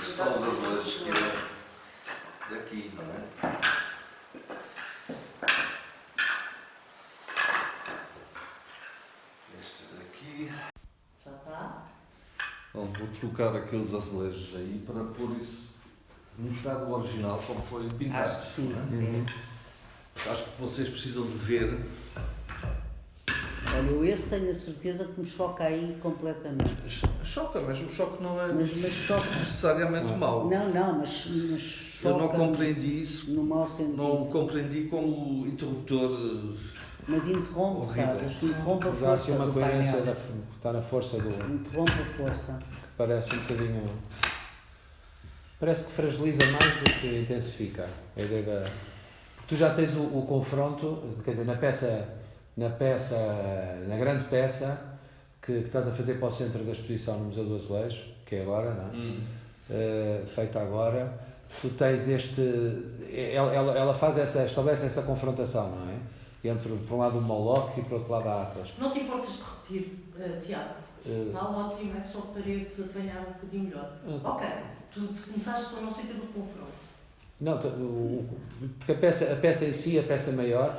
são os azulejos que é daqui, não é? Este daqui. Já está? Bom, vou trocar aqueles azulejos aí para pôr isso no estado original, como foi pintado. Acho que sim. Não é? Acho que vocês precisam de ver. Olha, eu esse tenho a certeza que me choca aí completamente. Choca, mas o choque não é Mas choca. necessariamente mau. Não, mas choca. Eu não compreendi isso. No mau sentido. Não compreendi com o interruptor. Mas interrompe, Horrível. sabes? Interrompe a Dá assim força uma do coerência, painel. está na força do. Interrompe a força. Parece um bocadinho. Parece que fragiliza mais do que intensifica. A ideia da. Tu já tens o confronto, quer dizer, na grande peça que estás a fazer para o centro da exposição no Museu do Azulejo, que é agora, não é? Feita agora, tu tens este. Ela faz estabelece essa confrontação, não é? Entre, por um lado, o Moloch e por outro lado, a Atlas. Não te importas de repetir, Tiago? Está ótimo, é só para eu te apanhar um bocadinho melhor. Ok, tu começaste com não sei o que do confronto. Não, porque a peça em si, a peça maior.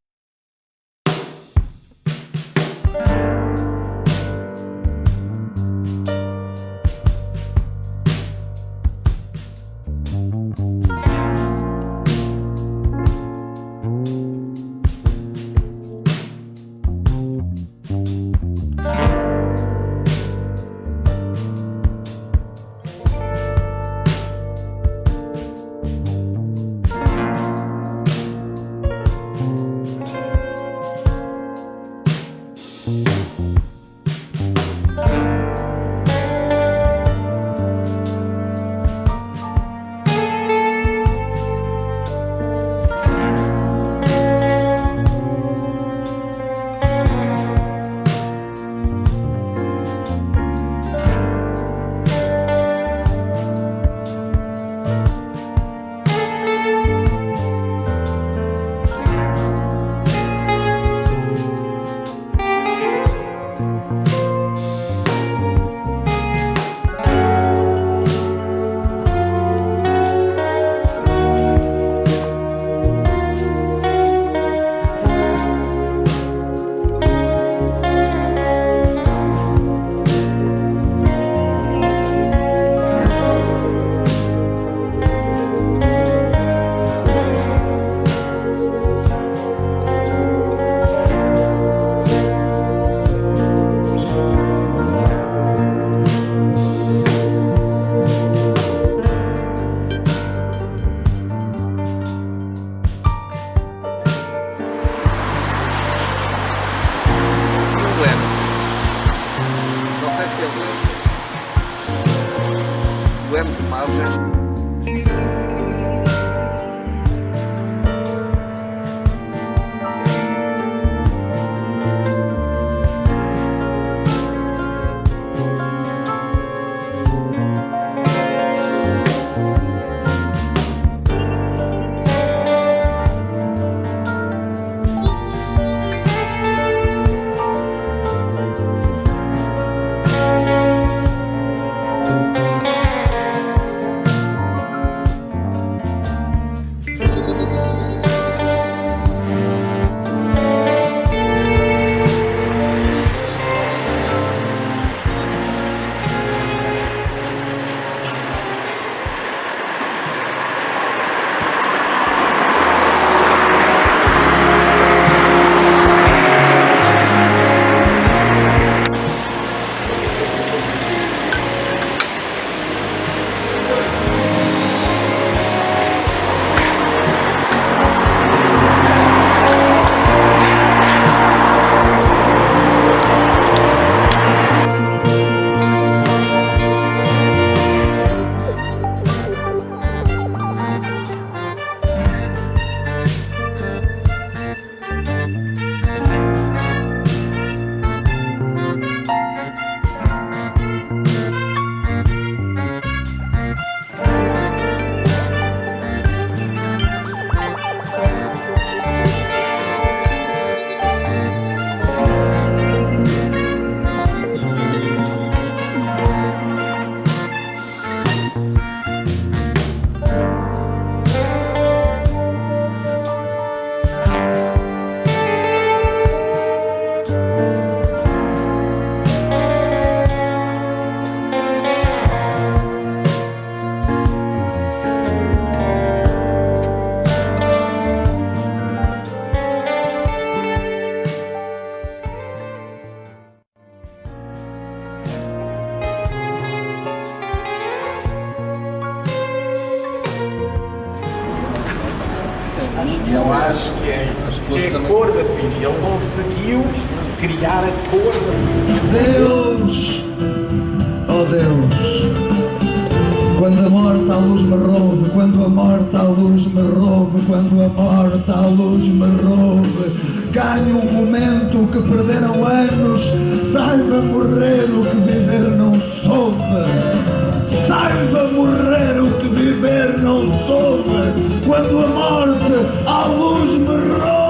Não sei se ele o M de margem. Eu acho que é isso. É a cor da poesia. Ele conseguiu criar a cor da poesia. Deus, oh Deus, quando a morte à luz me roube, quando a morte à luz me roube, quando a morte à luz me roube, ganho um momento que perderam anos, saiba morrer o que viver não soube, saiba morrer o que viver não soube, quando a morte à luz me roube.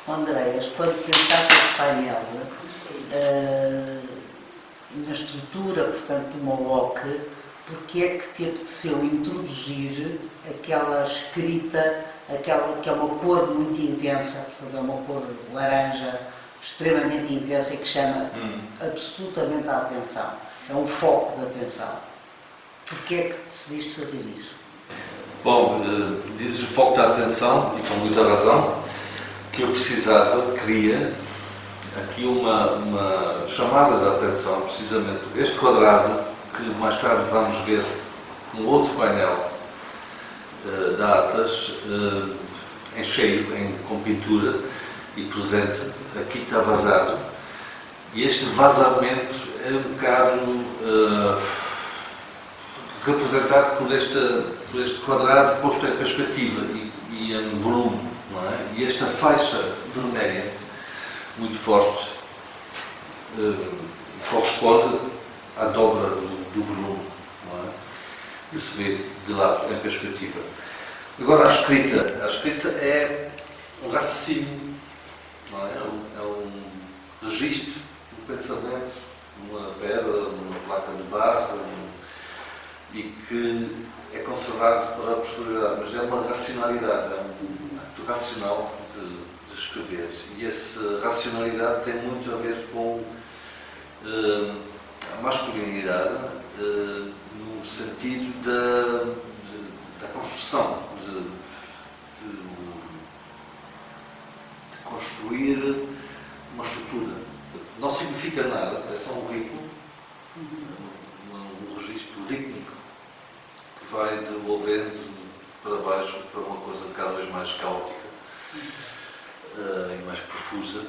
Andréas, quando pensaste este painel, na estrutura, portanto, do Moloch, porque é que te apeteceu introduzir aquela escrita, aquela que é uma cor muito intensa, portanto, é uma cor laranja, extremamente intensa e que chama absolutamente a atenção. É um foco de atenção. Porquê é que decidiste fazer isso? Bom, dizes o foco da atenção, e com muita razão, que eu queria aqui uma chamada de atenção, precisamente porque este quadrado, que mais tarde vamos ver um outro painel da Atlas, em cheio, com pintura e presente, aqui está vazado. E este vazamento é um bocado representado por este quadrado posto em perspectiva e em volume, não é? E esta faixa vermelha, muito forte, corresponde à dobra do volume, não é? E se vê de lado em perspectiva. Agora, a escrita é um raciocínio, não é? É um registro, um pensamento, numa pedra, numa placa de barro, e que é conservado para a posterioridade, mas é uma racionalidade, é um ato racional de escrever. E essa racionalidade tem muito a ver com a masculinidade, no sentido da construção, de construir uma estrutura. Não significa nada, é só um ritmo, um registro rítmico que vai desenvolvendo para baixo para uma coisa cada vez mais caótica e mais profusa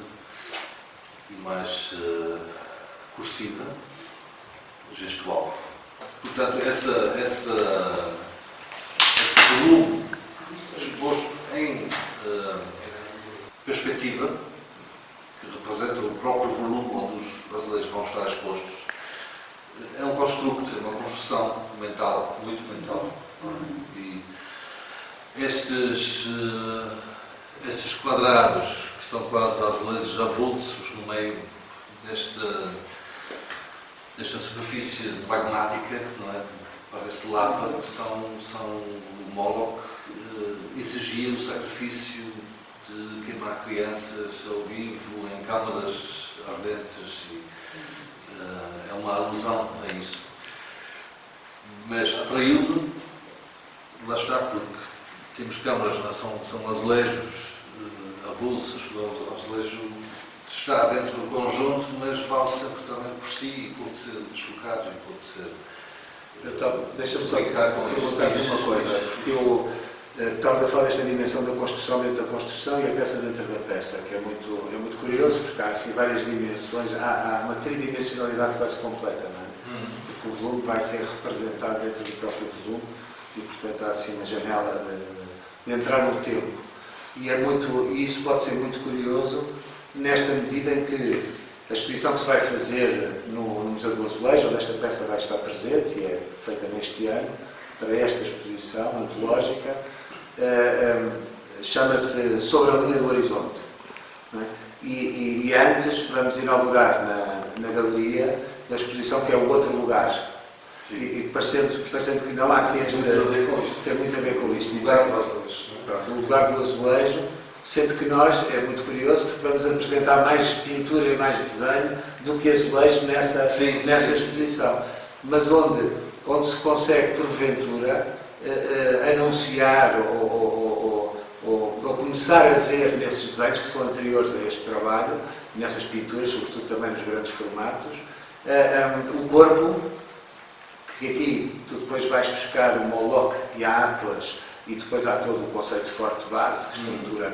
e mais cursiva, gestual. Portanto, esse volume exposto em perspectiva, que representa o próprio volume onde os brasileiros vão estar expostos, é um construto, é uma construção mental, muito mental. E estes quadrados, que são quase azulejos avulsos no meio desta superfície magmática, não é? Parece lava, que são o Moloch, exigia o sacrifício de queimar crianças ao vivo, em câmaras ardentes. É uma alusão a isso. Mas atraiu-me, lá está, porque temos câmaras, são azulejos avulsos, o azulejo está dentro do conjunto, mas vale sempre também por si e pode ser deslocado e pode ser. Deixa-me só perguntar-te uma coisa, porque estamos a falar desta dimensão da construção dentro da construção e a peça dentro da peça, que é muito curioso, porque há assim várias dimensões, há uma tridimensionalidade quase completa, não é? Porque o volume vai ser representado dentro do próprio volume e, portanto, há assim uma janela de entrar no tempo. E isso pode ser muito curioso nesta medida em que a exposição que se vai fazer no Museu do Azulejo, onde esta peça vai estar presente, e é feita neste ano, para esta exposição antológica, chama-se Sobre a Linha do Horizonte. Não é? E antes vamos inaugurar na galeria a exposição que é o Outro Lugar. E parecendo que não há assim este... Tem muito a ver com isto. O Lugar do Azulejo, sendo que nós, é muito curioso, porque vamos apresentar mais pintura e mais desenho do que azulejo nessa exposição. Mas onde se consegue, porventura, anunciar ou começar a ver nesses desenhos que são anteriores a este trabalho, nessas pinturas, sobretudo também nos grandes formatos, o corpo, que aqui tu depois vais buscar o Moloch e a Atlas, e depois há todo o conceito de forte base que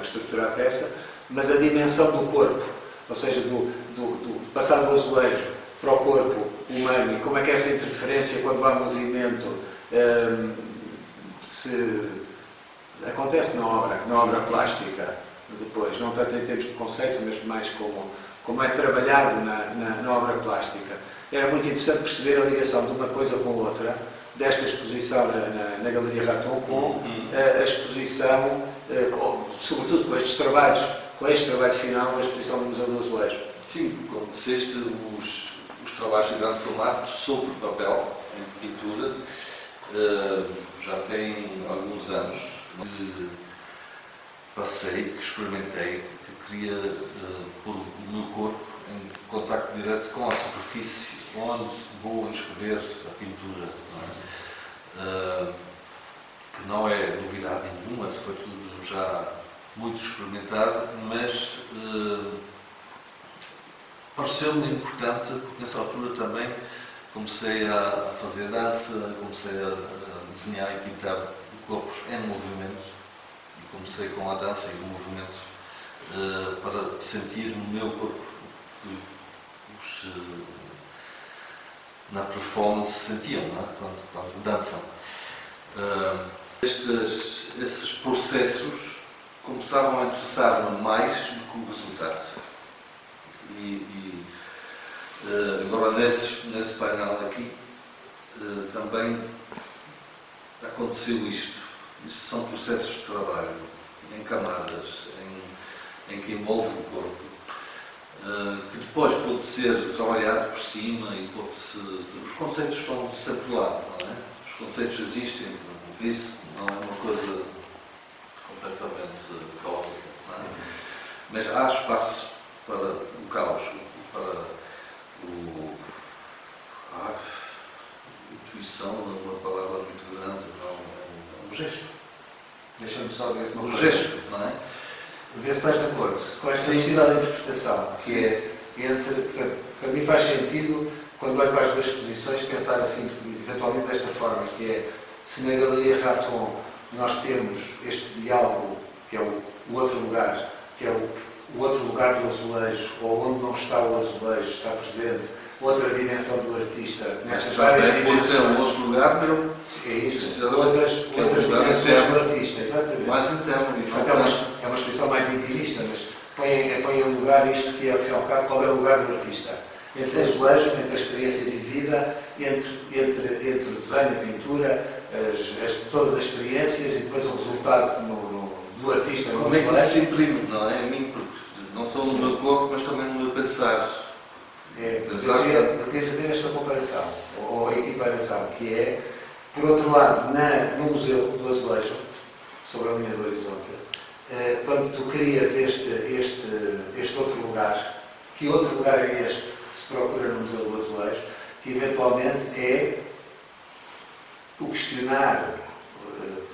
estrutura a peça, mas a dimensão do corpo, ou seja, do passar do azulejo para o corpo humano, e como é que essa interferência, quando há movimento, acontece na obra plástica, depois, não tanto em termos de conceito, mas mais como é trabalhado na obra plástica. Era muito interessante perceber a ligação de uma coisa com a outra, desta exposição na Galeria Raton, com a exposição, sobretudo com estes trabalhos com este trabalho final da exposição do Museu do Azulejo. Sim, como disseste, os trabalhos de grande formato sobre papel, em pintura, já têm alguns anos que passei, que experimentei, que queria pôr o meu corpo em contacto direto com a superfície onde vou inscrever a pintura. Não é? Que não é novidade nenhuma, isso foi tudo já muito experimentado, mas pareceu-me importante, porque nessa altura também comecei a fazer dança, comecei a desenhar e pintar corpos em movimento, e comecei com a dança e o movimento para sentir no meu corpo na performance sentiam, não é? quando dançam. Esses processos começavam a interessar-me mais do que o resultado. Agora, nesse painel aqui, também aconteceu isto. Isto são processos de trabalho, em camadas, em que envolve o corpo, que depois pode ser trabalhado por cima e pode-se... Os conceitos estão sempre lá, não é? Os conceitos existem, isso não é uma coisa completamente caótica, não é? Mas há espaço para o caos, para a intuição, uma palavra muito grande, não, é um gesto. Deixa-me só ver Um gesto, não é? Ver se estás de acordo com esta necessidade de interpretação, que é entre... Para mim faz sentido, quando olho para as duas exposições, pensar assim, eventualmente desta forma, que é, se na Galeria Raton nós temos este diálogo, que é o outro lugar, que é o outro lugar do azulejo, ou onde não está o azulejo, está presente outra dimensão do artista, nestas várias dimensões. Pode ser um outro lugar, meu. É isso, outras dimensões do artista, exatamente. Mais interno. É uma exposição mais intimista, mas põe em lugar isto que é, afinal, qual é o lugar do artista. Entre o azulejo, entre a experiência vivida, entre o desenho, a pintura, todas as experiências e depois o resultado do artista. Como é que isso se imprime, não é? A mim, porque não só no meu corpo, mas também no meu pensar. Eu queria fazer esta comparação, ou equiparação, que é, por outro lado, no Museu do Azulejo, sobre a linha do horizonte, quando tu crias este outro lugar, que outro lugar é este que se procura no Museu do Azulejo, que eventualmente é o questionar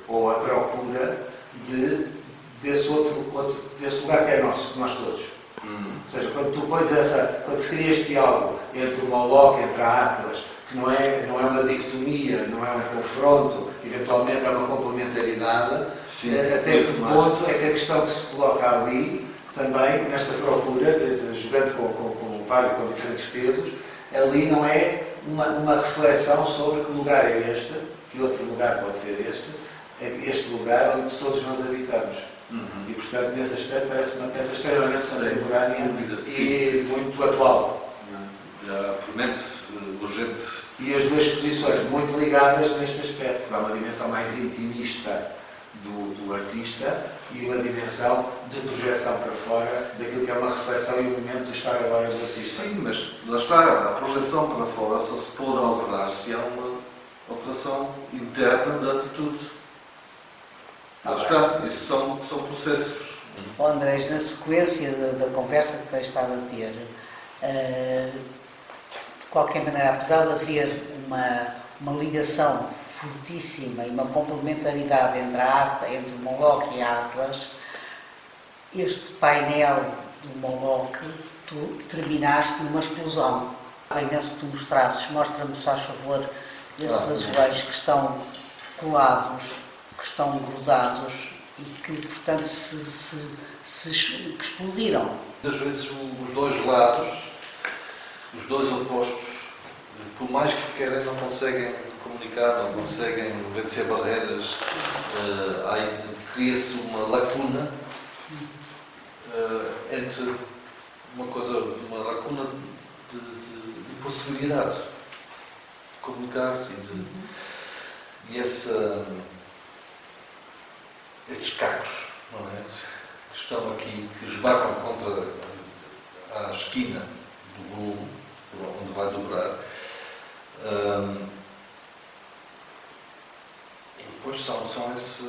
ou a procura desse lugar que é nosso, de nós todos. Ou seja, quando tu pões quando se cria este diálogo entre o Moloch, entre a Atlas, que não é uma dicotomia, não é um confronto, eventualmente é uma complementaridade, até que ponto é que a questão que se coloca ali, também nesta procura, jogando com diferentes pesos, ali não é uma reflexão sobre que lugar é este, que outro lugar pode ser este lugar onde todos nós habitamos. E, portanto, nesse aspecto, parece uma peça extremamente contemporânea e muito atual. Realmente urgente. E as duas exposições muito ligadas neste aspecto. Há uma dimensão mais intimista do artista e uma dimensão de projeção para fora daquilo que é uma reflexão e um momento de estar agora do artista. Sim, mas lá está, a projeção para fora só se pode alterar se há uma alteração interna da atitude. Lá está, isso são processos. Andrés, na sequência da conversa que tens estado a ter, de qualquer maneira, apesar de haver uma ligação fortíssima e uma complementaridade entre o Moloch e a Atlas, este painel do Moloch, tu terminaste numa explosão. Imenso que tu mostrasses, mostra-me, se faz favor, esses azulejos que estão colados, que estão grudados e que, portanto, que explodiram. Muitas vezes os dois lados, os dois opostos, por mais que querem, não conseguem comunicar, não conseguem vencer barreiras, cria-se uma lacuna entre uma lacuna de possibilidade de comunicar e esses cacos, não é? que estão aqui, que esbarram contra a esquina do volume, onde vai dobrar. E depois são essa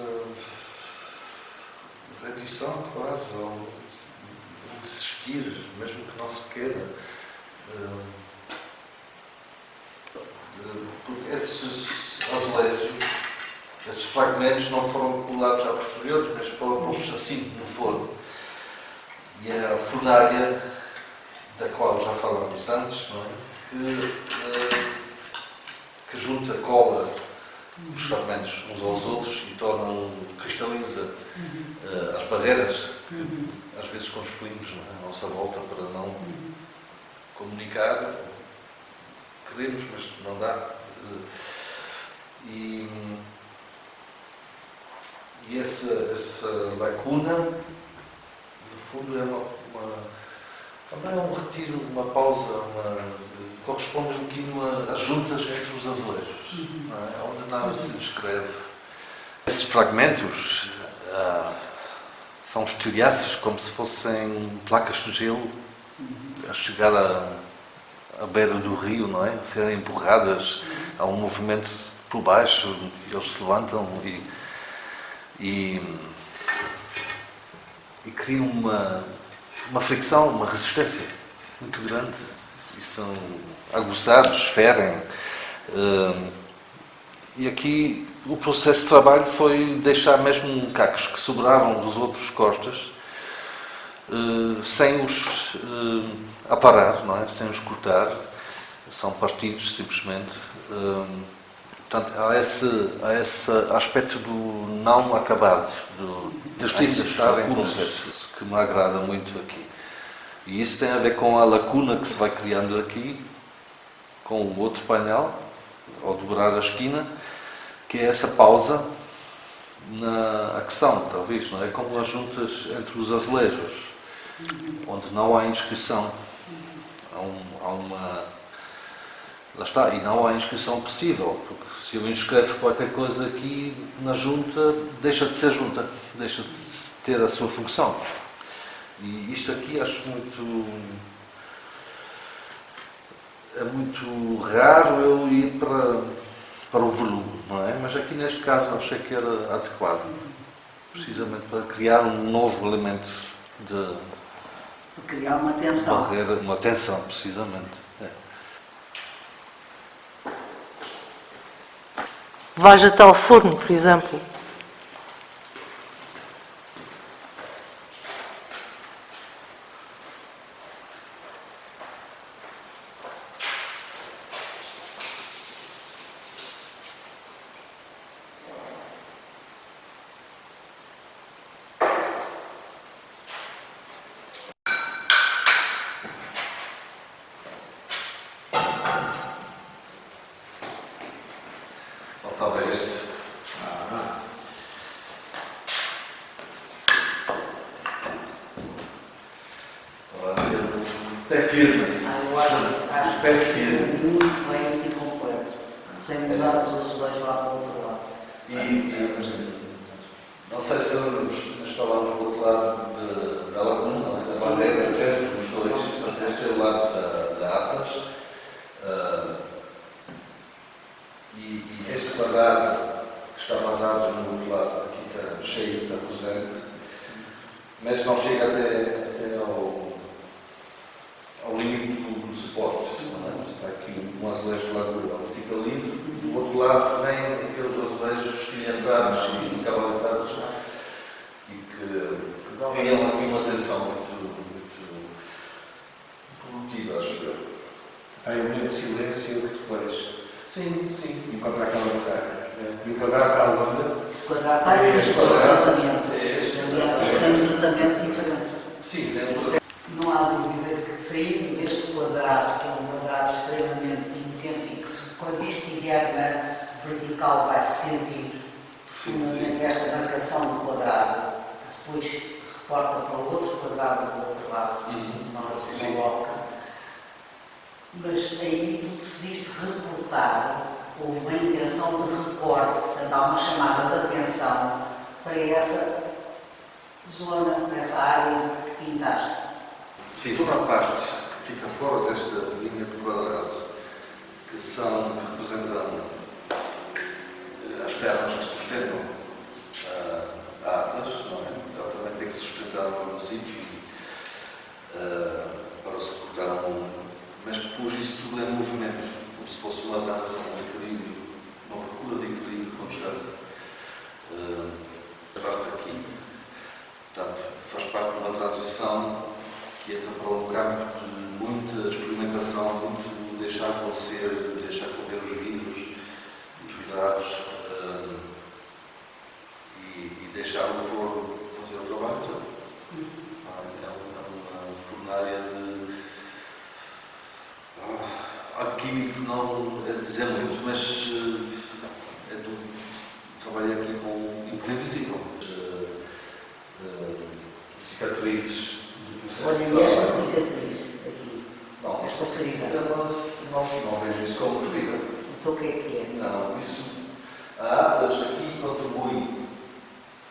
rendição quase, ou desistir, mesmo que não se queira. Porque esses azulejos, esses fragmentos não foram colados a posteriores, mas foram postos assim no forno. E é a fornalha, da qual já falamos antes, não é? Que junta, cola os fragmentos uns aos outros e cristaliza as barreiras que às vezes construímos, não é? À nossa volta para não comunicar. Queremos, mas não dá. E essa lacuna, no fundo, também é um retiro, uma pausa, corresponde um bocadinho às juntas entre os azulejos, não é? Onde nada se descreve. Esses fragmentos são estilhaços, como se fossem placas de gelo a chegar à beira do rio, não é? A serem empurradas, há um movimento por baixo, eles se levantam e criam uma fricção, uma resistência muito grande. E são aguçados, ferem. E aqui o processo de trabalho foi deixar mesmo cacos que sobraram dos outros costas, sem os aparar, não é? Sem os cortar, são partidos simplesmente. Portanto, há esse aspecto do não acabado, das tintas estarem em processo, que me agrada muito aqui. E isso tem a ver com a lacuna que se vai criando aqui, com o outro painel, ao dobrar a esquina, que é essa pausa na acção, talvez, não é? Como as juntas entre os azulejos, onde não há inscrição. Há uma... Lá está, e não há inscrição possível, porque se eu inscrevo qualquer coisa aqui na junta, deixa de ser junta, deixa de ter a sua função. E isto aqui acho é muito raro eu ir para o volume, não é? Mas aqui neste caso achei que era adequado, precisamente para criar um novo elemento de criar uma tensão. Barreira, uma tensão, precisamente. Vais até ao forno, por exemplo. Faltava este. Pé firme. Eu acho Pé firme. muito bem assim completo, sem mudar os azulejos lá para o outro lado. Não sei se nós falámos do outro lado da laguna, não é? Da bandeira, entre os dois. Portanto, este é o lado da Atlas. E este quadrado que está vazado no outro lado, aqui está cheio de acusante, mas não chega até ao limite do suporte. Não é? Está aqui um azulejo de largura, ele fica livre, e do outro lado vem aqueles azulejos estilhaçados e cavaletados e que criam aqui uma tensão muito produtiva, acho eu. Há um momento de silêncio que depois Sim. encontra aquela barreira. E o quadrado está onde? O quadrado está aí, este tratamento. Aliás, temos um tratamento diferente. Sim, tem Não há dúvida que sair deste quadrado, que é um quadrado extremamente intenso e que quando isto estiver na vertical vai se sentir esta marcação do quadrado, que depois reporta para o outro quadrado do outro lado, não se coloca. Mas aí tu decidiste reportar, houve uma intenção de recorte, portanto há uma chamada de atenção para essa zona, nessa área que pintaste? Sim, toda a parte que fica fora desta linha de quadrado, que representam as pernas que sustentam a Atlas, não é? Ela também tem que se sustentar no sítio para suportar o mundo. Mas depois isso tudo é movimento, como se fosse uma dança, um equilíbrio, uma procura de equilíbrio constante. A parte aqui, portanto, faz parte de uma transição que entra para um campo de muita experimentação, muito deixar acontecer, deixar correr os vidros, os vidrados, e deixar o forno fazer o trabalho todo. É uma fornalha de alquímico, não é dizer muito, mas trabalhei aqui com o imprevisível. Cicatrizes do processo. Olha, esta cicatriz aqui, Não, esta ferida. não vejo isso como ferida. Então o que é? Não, isso. A Atlas aqui contribui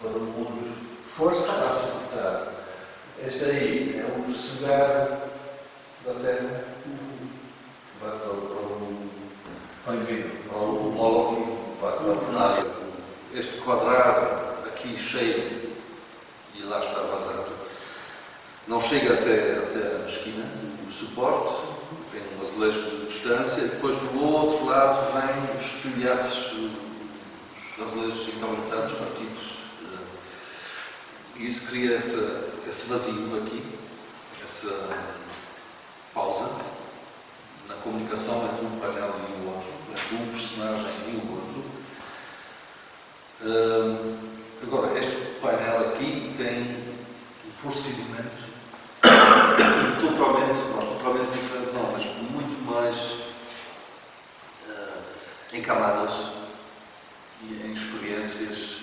para o mundo Força? a suportar. Este aí é o cegar da terra que vai para o indivíduo, para o mólogo, para a fornalha. Este quadrado aqui cheio e lá está vazado. Não chega até a esquina, o suporte, tem um azulejo de distância, depois do outro lado vem os telhaços, os azulejos encabritados, partidos. E isso cria esse vazio aqui, essa pausa na comunicação entre um painel e o outro, entre um personagem e o outro. Agora, este painel aqui tem um procedimento totalmente diferente, não, mas muito mais em camadas e em experiências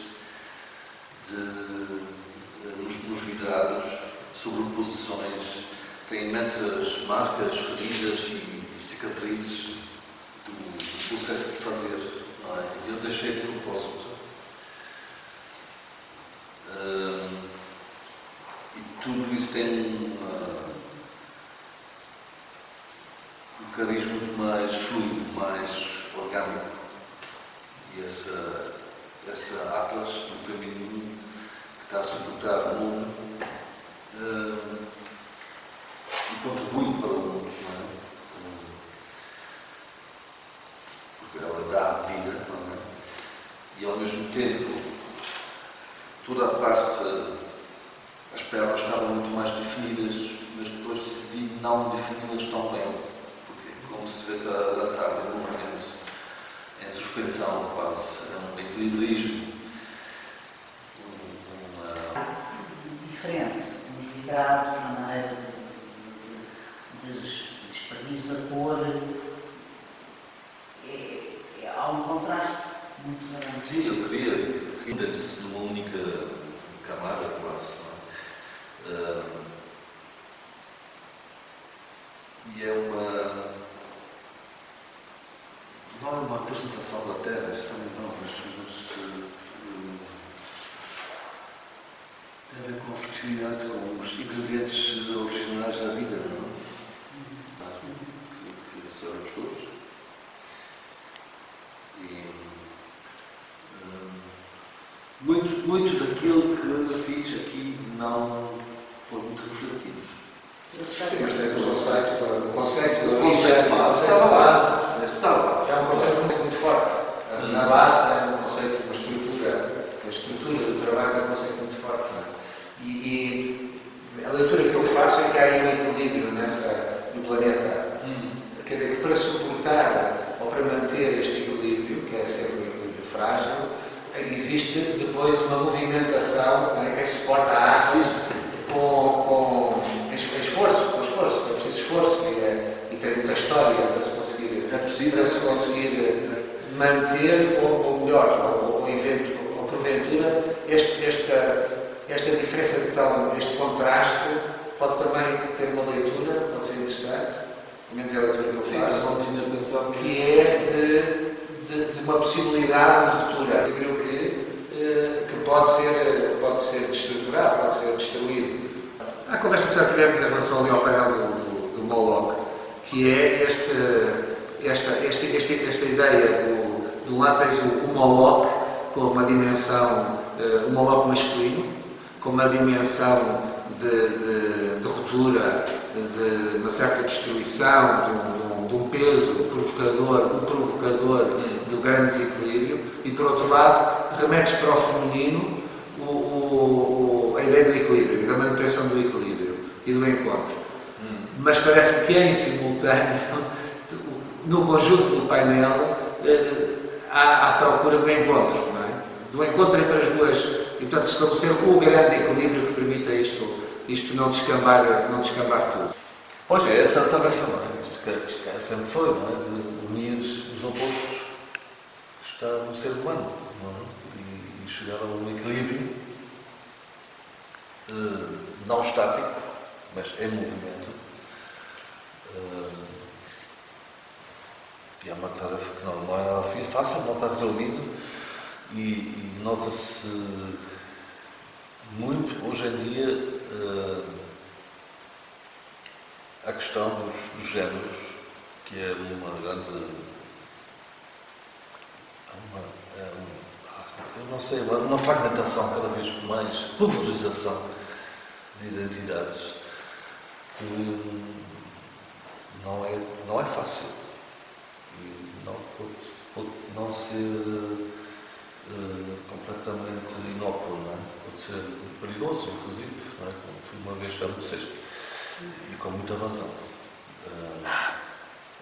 nos vidrados, sobreposições, tem imensas marcas, feridas e cicatrizes do processo de fazer. Não é? Eu deixei de propósito. E tudo isso tem um cariz muito mais fluido, mais orgânico. E essa Atlas do feminino que está a suportar o mundo e contribui para o mundo, não é? Porque ela dá vida, não é? E ao mesmo tempo toda a parte, as pernas estavam muito mais definidas, mas depois decidi não defini-las tão bem, porque é como se estivesse a dançar em movimento, em suspensão quase, era um equilibrismo. Diferente, um vidrado, uma maneira de exprimir a cor, há um contraste muito grande. Sim, eu queria numa única camada quase. Não é? E é não é uma representação da Terra, isso também não, mas tem a ver com a fertilidade, com os ingredientes originais da vida, não é? Que sabemos todos. E muito daquilo que fiz aqui não foi muito refletido. Mas tens o conceito base estava lá. Estava. É um conceito muito forte. Na base é um conceito, uma estrutura. A estrutura do trabalho é um conceito muito forte. Não é? E a leitura que eu faço é que há aí um equilíbrio no planeta. Quer dizer, que para suportar ou para manter este equilíbrio, que é sempre um equilíbrio frágil, existe depois uma movimentação, não é? Quem suporta a axis com esforço, é preciso esforço e tem muita história para se conseguir manter, ou melhor, ou porventura, esta diferença de tal, este contraste pode também ter uma leitura, pode ser interessante, pelo menos é a leitura que eu faço, não tinha pensado que é de uma possibilidade de ruptura, que pode ser destruturado, pode ser destruído. A conversa que já tivemos em relação ali ao painel do Moloch, que é esta ideia do lá tens o Moloch com uma dimensão, o Moloch masculino, com uma dimensão de ruptura, de uma certa destruição, de um peso provocador do grande desequilíbrio, e por outro lado remetes para o feminino a ideia do equilíbrio e da manutenção do equilíbrio e do encontro. Mas parece-me que em simultâneo, no conjunto do painel, há procura do encontro, não é? Do encontro entre as duas, e portanto estabelecer o grande equilíbrio que permita isto não descambar tudo. Pois é, essa tarefa, não é? Isto sempre foi, não é? De unir os opostos que está no ser humano, não é? E chegar a um equilíbrio não estático, mas em movimento. E é uma tarefa que não é nada fácil, não está resolvido, e nota-se muito hoje em dia a questão dos géneros, que é uma grande. Eu não sei, uma fragmentação cada vez mais, pulverização de identidades, que não é fácil. E não pode não ser completamente inócuo, não é? Pode ser perigoso, inclusive, não é? Como tu uma vez já me disseste, e com muita razão.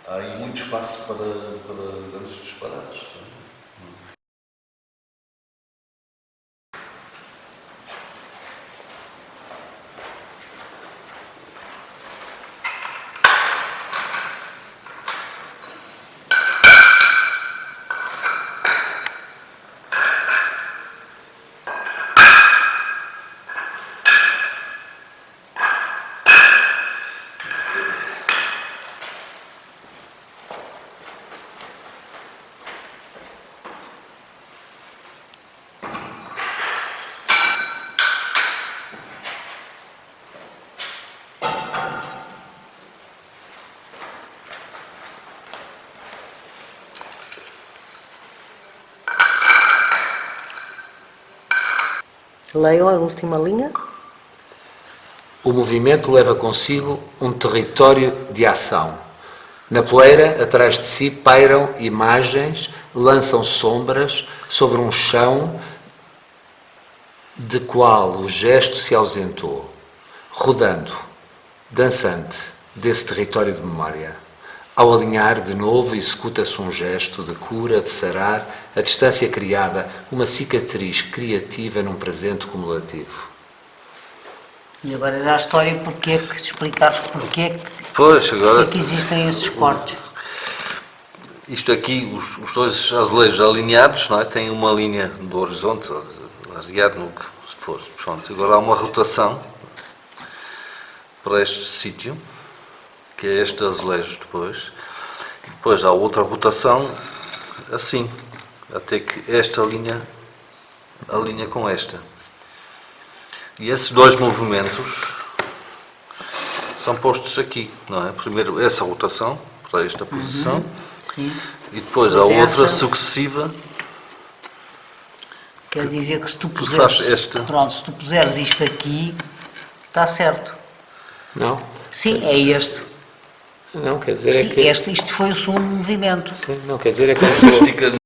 Há aí muito espaço para grandes disparates. Não é? Leiam a última linha. O movimento leva consigo um território de ação. Na poeira, atrás de si, pairam imagens, lançam sombras sobre um chão de qual o gesto se ausentou, rodando, dançante, desse território de memória. Ao alinhar de novo, executa-se um gesto de cura, de sarar, a distância criada, uma cicatriz criativa num presente cumulativo. E agora era a história, porque é que explicares porque é que existem esses cortes. Isto aqui, os dois azulejos alinhados, não é? Tem uma linha do horizonte, aliado no que for. Pronto, agora há uma rotação para este sítio, que é este azulejo depois. E depois há outra rotação assim, até que esta linha alinha com esta. E esses dois movimentos são postos aqui, não é? Primeiro essa rotação para esta posição, Sim. e depois a outra sucessiva. Quer dizer que se tu puseres isto aqui, está certo. Não? Sim, é este. Não, quer dizer Sim, isto foi o segundo movimento. Sim, não, quer dizer é que